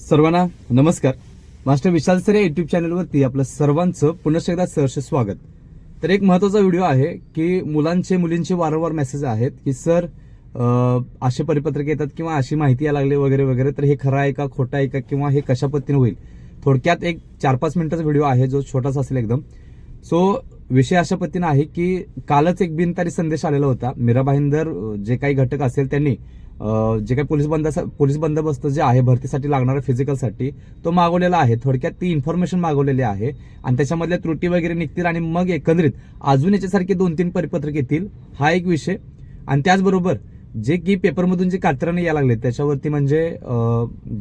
सर्वांना नमस्कार. मास्टर विशाल सर या युट्यूब चॅनलवरती आपलं सर्वांचं पुन्हा एकदा सहर्ष स्वागत. तर एक महत्वाचा व्हिडिओ आहे की मुलींचे वारंवार मेसेज आहेत की सर असे परिपत्रक येतात किंवा अशी माहिती यायला लागली वगैरे वगैरे, तर हे खरं आहे का खोटं आहे का किंवा हे कशा पद्धतीने होईल. थोडक्यात एक 4-5 मिनिटाचा व्हिडिओ आहे जो छोटासा असेल एकदम. सो विषय अशा पद्धतीने आहे की कालच एक बिनतारी संदेश आलेला होता. मीरा भाईंदर जे काही घटक असेल त्यांनी जे काही पोलीस बंदोबस्त जे आहे भरतीसाठी लागणारा फिजिकलसाठी तो मागवलेला आहे. थोडक्यात ती इन्फॉर्मेशन मागवलेली आहे आणि त्याच्यामधल्या त्रुटी वगैरे निघतील आणि मग एकंदरीत अजून याच्यासारखे 2-3 परिपत्रक येतील, हा एक विषय. आणि त्याचबरोबर जे की पेपरमधून जे कात्रणं यायला लागले त्याच्यावरती म्हणजे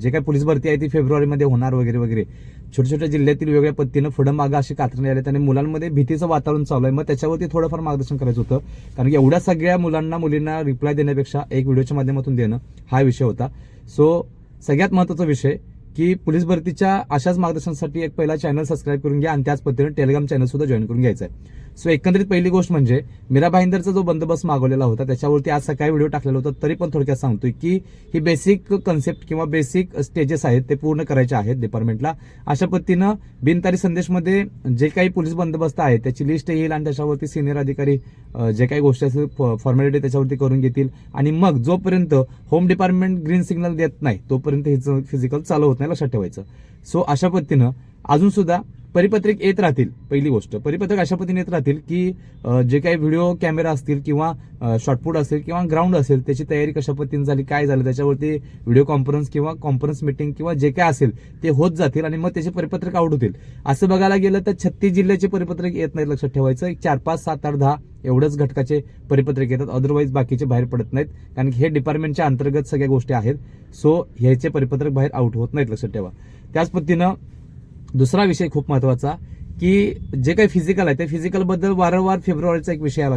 जे काही पोलीस भरती आहे ती फेब्रुवारीमध्ये होणार वगैरे वगैरे, छोट्या छोट्या जिल्ह्यातील वेगळ्या पद्धतीनं पुढं मागं अशी कात्रणं आले आणि मुलांमध्ये भीतीचं वातावरण चालू आहे. मग त्याच्यावरती थोडंफार मार्गदर्शन करायचं होतं, कारण की एवढ्या सगळ्या मुलींना रिप्लाय देण्यापेक्षा एक व्हिडिओच्या माध्यमातून देणं हा विषय होता. सो सगळ्यात महत्त्वाचा विषय की पोलीस भरतीच्या अशाच मार्गदर्शनासाठी एक पहिला चॅनल सबस्क्राईब करून घ्या आणि त्याच पद्धतीने टेलिग्राम चॅनल सुद्धा जॉईन करून घ्यायचं आहे. सो एकंदरीत पहिली गोष्ट म्हणजे मीरा भाईंदरचा जो बंदोबस्त मागवलेला होता त्याच्यावरती आज सकाळी व्हिडिओ टाकलेला होता, तरी पण थोडक्यात सांगतोय की ही बेसिक कन्सेप्ट किंवा बेसिक स्टेजेस आहेत ते पूर्ण करायचे आहेत डिपार्टमेंटला. अशा पद्धतीनं बिनतारी संदेशमध्ये जे काही पोलीस बंदोबस्त आहे त्याची लिस्ट येईल आणि त्याच्यावरती सिनियर अधिकारी जे काही गोष्टी असेल फॉर्मॅलिटी त्याच्यावरती करून घेतील आणि मग जोपर्यंत होम डिपार्टमेंट ग्रीन सिग्नल देत नाही तोपर्यंत हिचं फिजिकल चालू होत नाही, लक्षात ठेवायचं. सो अशा पद्धतीनं अजून सुद्धा परिपत्रक येत राहतील. पहिली गोष्ट, परिपत्रक अशा पद्धतीने येत राहतील की जे काही व्हिडिओ कॅमेरा असतील किंवा शॉर्टपुट असेल किंवा ग्राउंड असेल त्याची तयारी कशा पद्धतीने झाली, काय झालं, त्याच्यावरती व्हिडिओ कॉन्फरन्स किंवा कॉन्फरन्स मिटिंग किंवा जे काय असेल ते होत जातील आणि मग त्याचे परिपत्रक आउट होतील. असं बघायला गेलं तर 36 जिल्ह्याचे परिपत्रक येत नाहीत, लक्षात ठेवायचं. 4, 5, 7, 8, 10 एवढंच घटकाचे परिपत्रक येतात, अदरवाईज बाकीचे बाहेर पडत नाहीत, कारण हे डिपार्टमेंटच्या अंतर्गत सगळ्या गोष्टी आहेत. सो ह्याचे परिपत्रक बाहेर आउट होत नाहीत, लक्षात ठेवा. त्याच पद्धतीनं दुसरा विषय खूप महत्वाचा की जे काही फिजिकल आहे त्या फिजिकल बद्दल वारंवार फेब्रुवारीचा एक विषय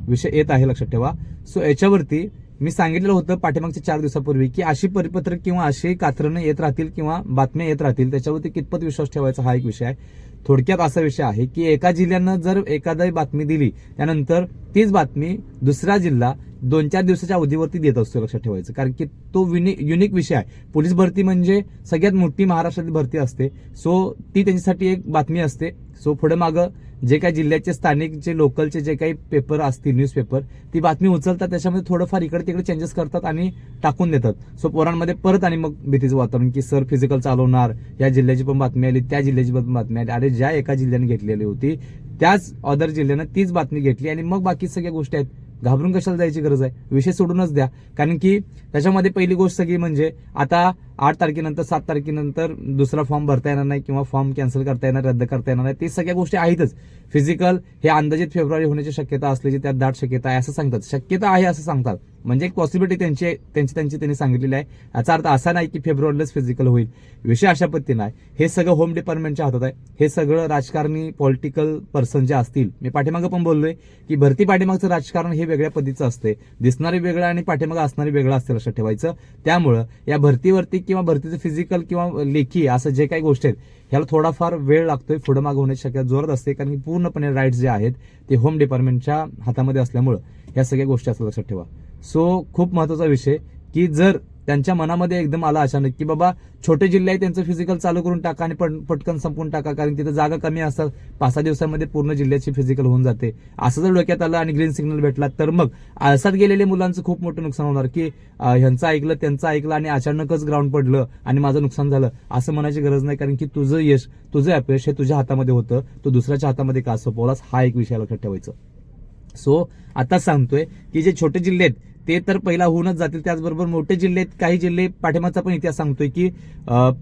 विषय येत आहे, लक्षात ठेवा. सो याच्यावरती मी सांगितलेलं होतं पाठीमागच्या 4 दिवसापूर्वी की अशी परिपत्रक किंवा अशी कात्रणं येत राहतील किंवा बातम्या येत राहतील, त्याच्यावरती कितपत विश्वास ठेवायचा हा एक विषय आहे. थोडक्यात असा विषय आहे की एका जिल्ह्यानं जर एखादी बातमी दिली त्यानंतर तीच बातमी दुसरा जिल्हा 2-4 दिवसाच्या अवधीवरती देत असतो, लक्षात ठेवायचं. कारण की तो युनिक विषय आहे. पोलीस भरती म्हणजे सगळ्यात मोठी महाराष्ट्रातली भरती असते. सो ती त्यांच्यासाठी एक बातमी असते. सो पुढे मागं जे काही जिल्ह्याचे स्थानिकचे लोकलचे जे काही पेपर असतील न्यूजपेपर ती बातमी उचलतात, त्याच्यामध्ये थोडंफार इकडे तिकडे चेंजेस करतात आणि टाकून देतात. सो पोरांमध्ये परत आणि मग भीतीचं वातावरण की सर फिजिकल चालवणार, या जिल्ह्याची पण बातमी आली, त्या जिल्ह्याची पण बातमी आली. अरे ज्या एका जिल्ह्याने घेतलेली होती त्याच अदर जिल्ह्यानं तीच बातमी घेतली आणि मग बाकी सगळ्या गोष्टी आहेत. घाबरून कशाला जायची गरज आहे, विषय सोडूनच द्या. कारण की त्याच्यामध्ये पहिली गोष्ट सगळी म्हणजे आता 8 तारखेनंतर 7 तारखेनंतर दुसरा फॉर्म भरता येणार नाही किंवा फॉर्म कॅन्सल करता येणार, रद्द करता येणार नाही, ते सगळ्या गोष्टी आहेतच. फिजिकल हे अंदाजित फेब्रुवारी होण्याची शक्यता असल्याची त्यात दाट शक्यता आहे असं सांगतात, शक्यता आहे असं सांगतात. म्हणजे एक पॉसिबिलिटी त्यांनी सांगितलेली आहे. याचा अर्थ असा नाही की फेब्रुवारीलाच फिजिकल होईल. विषय अशा पद्धतीने आहे. हे सगळं होम डिपार्टमेंटच्या हातात आहे. हे सगळं राजकारणी पॉलिटिकल पर्सन जे असतील, मी पाठीमागं पण बोललोय की भरती पाठीमागचं राजकारण हे वेगळ्या पद्धतीचं असते. दिसणारी वेगळं आणि पाठीमागं असणारी वेगळं असते, लक्षात ठेवायचं. त्यामुळं या भरतीवरती किंवा भरतीचं फिजिकल किंवा लेखी असं जे काही गोष्टी आहेत ह्याला थोडाफार वेळ लागतोय, पुढं मागं होण्याची शक्यता जोरात असते. कारण की पूर्णपणे राईट्स जे आहेत ते होम डिपार्टमेंटच्या हातामध्ये असल्यामुळं ह्या सगळ्या गोष्टी असतात, लक्षात ठेवा. सो खूप महत्वाचा विषय की जर त्यांच्या मनामध्ये एकदम आला अचानक की बाबा छोटे जिल्हे आहे त्यांचं फिजिकल चालू करून टाका आणि पटकन संपून टाका, कारण तिथं जागा कमी असतात, 5-6 दिवसांमध्ये पूर्ण जिल्ह्याची फिजिकल होऊन जाते, असं जर डोक्यात आलं आणि ग्रीन सिग्नल भेटला तर मग आळसात गेलेल्या मुलांचं खूप मोठं नुकसान होणार की ह्यांचं ऐकलं त्यांचं ऐकलं आणि अचानकच ग्राउंड पडलं आणि माझं नुकसान झालं असं म्हणायची गरज नाही. कारण की तुझं यश तुझं अपयश हे तुझ्या हातामध्ये होतं, तो दुसऱ्याच्या हातामध्ये का सोपवलास हा एक विषय लक्षात ठेवायचं. सो आता सांगतोय की जे छोटे जिल्हे आहेत ते तर पहिला होऊनच जातील, त्याचबरोबर मोठे जिल्हे काही जिल्हे पाठिंबाचा पण इतिहास सांगतोय की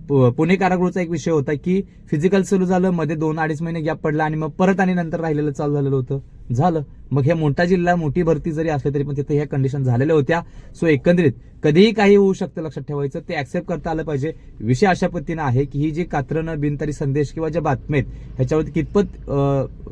पुणे कारागृहाचा एक विषय होता की फिजिकल सुरू झालं, मध्ये 2-2.5 महिने गॅप पडला आणि मग परत आणि नंतर राहिलेलं चालू झालेलं होतं, झालं. मग हे मोठा जिल्हा मोठी भरती जरी असली तरी पण तिथे ह्या कंडिशन झालेल्या होत्या. सो एकंदरीत कधीही काही होऊ शकतं, लक्षात ठेवायचं. ते ऍक्सेप्ट करता आलं पाहिजे. विषय अशा पद्धतीने आहे की ही जी कात्रणं बिनतारी संदेश किंवा ज्या बातम्या आहेत ह्याच्यावरती कितपत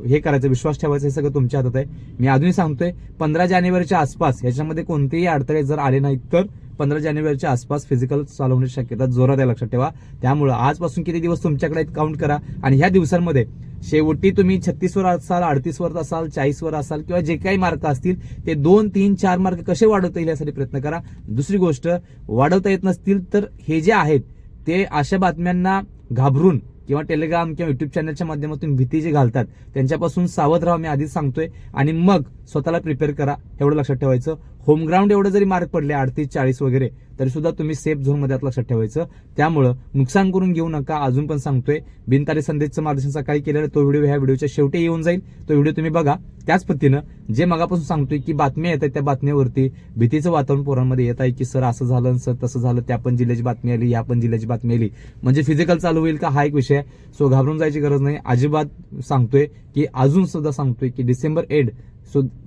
हे करायचं, विश्वास ठेवायचं, हे सगळं तुमच्या हातात आहे. मी अजूनही सांगतोय 15 जानेवारीच्या आसपास ह्याच्यामध्ये कोणतेही अडथळे जर आले नाहीत तर 15 जानेवारीच्या आसपास फिजिकल चालू होण्याची शक्यता जोरात आहे, लक्षात ठेवा. त्यामुळे आजपासून किती दिवस तुमच्याकडे काउंट करा आणि ह्या दिवसांमध्ये शेवटी तुम्ही 36 वर असाल, 38 वर असाल, 40 वर असाल किंवा जे काही मार्क असतील ते 2, 3, 4 मार्क कसे वाढवता येईल यासाठी प्रयत्न करा. दुसरी गोष्ट, वाढवता येत नसतील तर हे जे आहेत ते अशा बातम्यांना घाबरून किंवा टेलिग्राम किंवा युट्यूब चॅनलच्या माध्यमातून भीती जे घालतात त्यांच्यापासून सावध राहा, मी आधीच सांगतोय. आणि मग स्वतःला प्रिपेअर करा, एवढं लक्षात ठेवायचं. होम ग्राउंड एवढं जरी मार्क पडले 38-40 वगैरे तरी सुद्धा तुम्ही सेफ झोन मध्ये लक्षात ठेवायचं. त्यामुळं नुकसान करून घेऊ नका. अजून पण सांगतोय, बिनतारी संदेशचं मार्गदर्शन सकाळी केलेलं तो व्हिडिओ ह्या व्हिडिओच्या शेवटी येऊन जाईल, तो व्हिडिओ तुम्ही बघा. त्याच पद्धतीनं जे मगापासून सांगतोय की बातम्या येत आहेत त्या बातम्यावरती भीतीचं वातावरण पोरांमध्ये येत आहे की सर असं झालं, सर तसं झालं, त्या पण जिल्ह्याची बातमी आली, या पण जिल्ह्याची बातमी आली, म्हणजे फिजिकल चालू होईल का, हा एक विषय आहे. सो घाबरून जायची गरज नाही अजिबात. सांगतोय की अजून सुद्धा सांगतोय की डिसेंबर एंड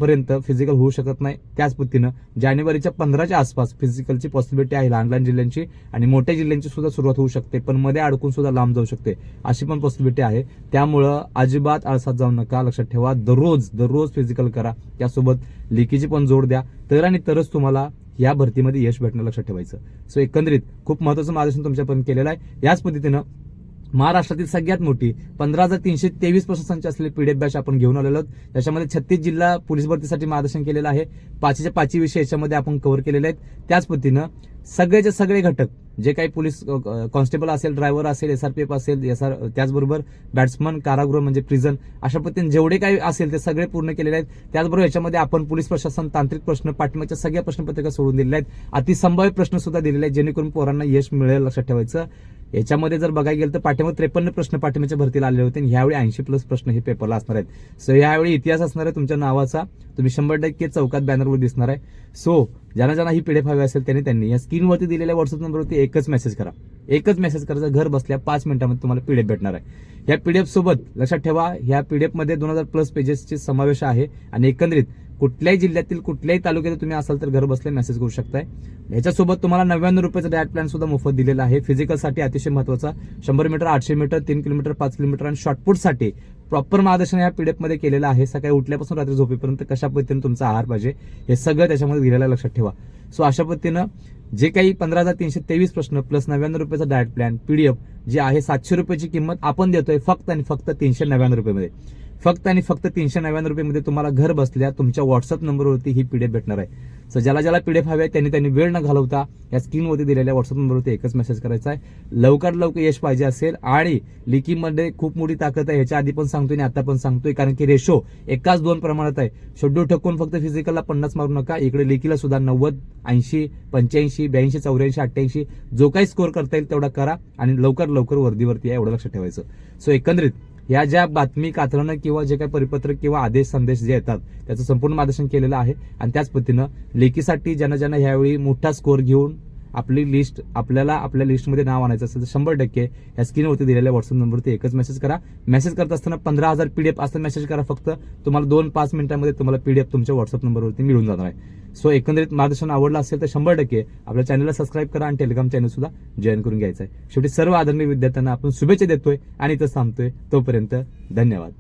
पर्यंत फिजिकल होऊ शकत नाही. त्याच पद्धतीनं जानेवारीच्या 15च्या आसपास फिजिकलची पॉसिबिलिटी आहे लहान लहान जिल्ह्यांची, आणि मोठ्या जिल्ह्यांची सुद्धा सुरुवात होऊ शकते, पण मध्ये अडकून सुद्धा लांब जाऊ शकते, अशी पण पॉसिबिलिटी आहे. त्यामुळं अजिबात आळसात जाऊ नका. लक्षात ठेवा, दररोज फिजिकल करा, त्यासोबत लेखीची पण जोड द्या, तर आणि तरच तुम्हाला या भरतीमध्ये यश भेटणं, लक्षात ठेवायचं. सो एकंदरीत खूप महत्त्वाचं मार्गदर्शन तुमच्यापर्यंत केलेलं आहे. याच पद्धतीनं महाराष्ट्रातील सगळ्यात मोठी 15,323 प्रश्नसंच असलेली पीडीएफ बॅच आपण घेऊन आलेलो आहोत. त्याच्यामध्ये 36 जिल्हा पोलीस भरतीसाठी मार्गदर्शन केलेलं आहे. 5च्या 5 विषय याच्यामध्ये आपण कव्हर केलेले आहेत. त्याच पद्धतीनं सगळेचे सगळे घटक, जे काही पोलीस कॉन्स्टेबल असेल, ड्रायव्हर असेल, SRPF असेल, त्याचबरोबर बॅट्समन, कारागृह म्हणजे प्रिझन, अशा पद्धतीने जेवढे काही असेल ते सगळे पूर्ण केलेले आहेत. त्याचबरोबर याच्यामध्ये आपण पोलीस प्रशासन, तांत्रिक प्रश्न, पाठिंबाच्या सगळ्या प्रश्नपत्रिका सोडून दिलेल्या आहेत. अतिसंभाव्य प्रश्न सुद्धा दिलेले आहेत, जेणेकरून पोरांना यश मिळेल, लक्षात ठेवायचं. याच्यामध्ये जर बघायला गेलं तर पाठीमागे 53 प्रश्न पाठिंबाच्या भरतीला आलेले होते, आणि ह्यावेळी 80+ प्रश्न हे पेपरला असणार आहेत. सो ह्यावेळी इतिहास असणार आहे तुमच्या नावाचा, तुम्ही 100% चौकात बॅनरवर दिसणार आहे. सो ज्यांना ही पीडीएफ हवी असेल त्यांनी या स्क्रीनवरती दिलेल्या व्हॉट्सअप नंबरवरती एकच मेसेज करायचा. घर बसल्या 5 मिनिटांमध्ये तुम्हाला पीडीएफ भेटणार आहे. या पीडीएफ सोबत लक्षात ठेवा, ह्या पीडीएफ मध्ये 2000+ पेजेसचे समावेश आहे, आणि एकंदरीत कुठल्याही जिल्ह्यातील कुठल्याही तालुक्यात तुम्ही असाल तर घर बसल्या मेसेज करू शकताय. ह्याच्यासोबत तुम्हाला 99 रुपयाचा डाएट प्लॅन सुद्धा मोफत दिलेला आहे. फिजिकलसाठी अतिशय महत्त्वाचा 100 मीटर, 800 मीटर, 3 किलोमीटर, 5 किलोमीटर आणि शॉर्टपुटसाठी प्रॉपर मार्गदर्शन या पीडीएफ मध्ये केलेलं आहे. सकाळी उठल्यापासून रात्री झोपेपर्यंत कशा पद्धतीने तुमचा आहार पाहिजे हे सगळं त्याच्यामध्ये दिलेलं, लक्षात ठेवा. सो अशा पद्धतीनं जे काही 15,323 प्रश्न प्लस 99 रुपयाचा डाएट प्लॅन पीडीएफ जे आहे 700 रुपयाची किंमत आपण देतोय फक्त आणि फक्त 399 रुपयामध्ये. फक्त आणि फक्त 399 रुपयामध्ये तुम्हाला घर बसल्या तुमच्या व्हॉट्सअप नंबरवरती ही पीडीएफ भेटणार आहे. सो ज्याला पीडीएफ हवी आहे त्यांनी वेळ न घालवता या स्क्रीनवरती दिलेल्या व्हॉट्सअप नंबरवरती एकच मेसेज करायचा आहे. लवकरात लवकर यश पाहिजे असेल, आणि लिखीमध्ये खूप मोठी ताकद आहे, ह्याच्या आधी पण सांगतोय आणि आता पण सांगतोय, कारण की रेशो 1:2 प्रमाणात आहे. शेड्यूल ठकून फक्त फिजिकलला 50 मारू नका, इकडे लेखीला सुद्धा 90, 80, 85, 82, 84, 88 जो काही स्कोर करता येईल तेवढा करा, आणि लवकर वर्दीवरती आहे, एवढं लक्षात ठेवायचं. सो एकंदरीत या ज्या बातमी कातरणं किंवा जे काही परिपत्रक किंवा आदेश संदेश जे येतात त्याचं संपूर्ण मार्गदर्शन केलेलं आहे. आणि त्याच पद्धतीनं लेखीसाठी ज्यांना ह्यावेळी मोठा स्कोर घेऊन आपली लिस्ट आपल्याला आपल्या लिस्टमध्ये नाव आणायचं असेल तर 100% या स्क्रीनवरती दिलेल्या व्हॉट्सअप नंबरवरती एकच मेसेज करा. मेसेज करत असताना 15,000 पीडीएफ असं मेसेज करा फक्त, तुम्हाला 2-5 मिनिटांमध्ये तुम्हाला पीडीएफ तुमच्या व्हॉट्सअप नंबरवरती मिळून जाणार आहे. सो एकंदरीत मार्गदर्शन आवडलं असेल तर 100% आपल्या चॅनलला सबस्क्राईब करा आणि टेलिग्राम चॅनल सुद्धा जॉईन करून घ्यायचं आहे. शेवटी सर्व आदरणीय विद्यार्थ्यांना आपण शुभेच्छा देतोय आणि इथं थांबतोय. तोपर्यंत धन्यवाद.